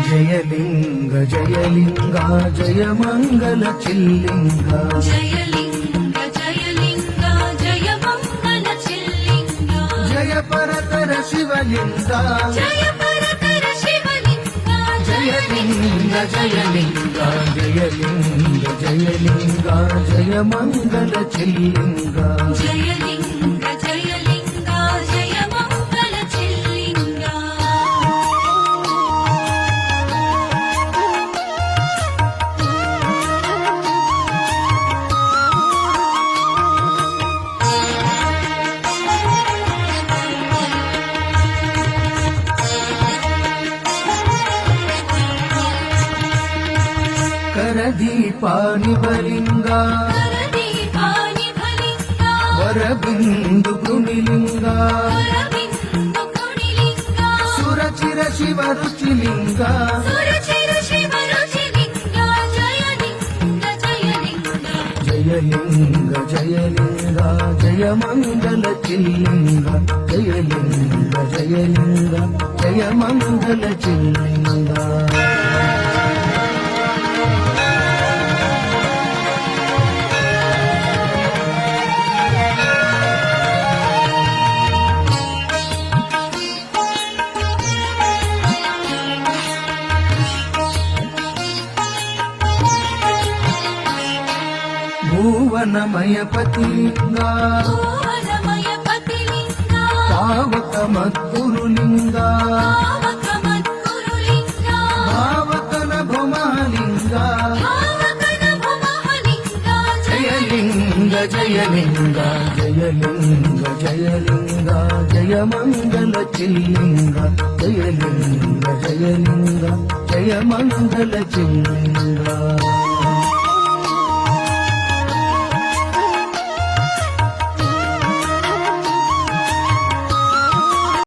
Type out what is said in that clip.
జయలింగ జయలింగ జయ మంగళ చిల్లింగ జయలింగ జయలింగ జయ మంగళ చిల్లింగ జయ పరతర శివలింగ జయ పరతర శివలింగ జయలింగ జయలింగ జయలింగ జయలింగ జయ మంగళ చిల్లింగ జయలింగ జయలింగ జయ మంగళ చిల్లింగ కరదీపాని బలింగ కరదీపాని ఫలింగ వరబిందు కృణిలింగ వరబిందు కృణిలింగ సురచిర శివ రుచిలింగ సురచిర శివ రుచిలింగ జయలింగ జయలింగ జయలింగ జయలింగ జయ మంగళ చిల్లింగ జయలింగ జయలింగ జయ మంగళ చిల్లింగ భువనమయ పతిలింగ భువనమయ పతిలింగ పావక మద్గురులింగ పావక మద్గురులింగ భావకన భుమాలింగ భావకన భుమహలింగ జయలింగ జయలింగ జయలింగ జయలింగ జయ మంగళ చిల్లింగ జయలింగ జయలింగ జయ మంగళ చిల్లింగ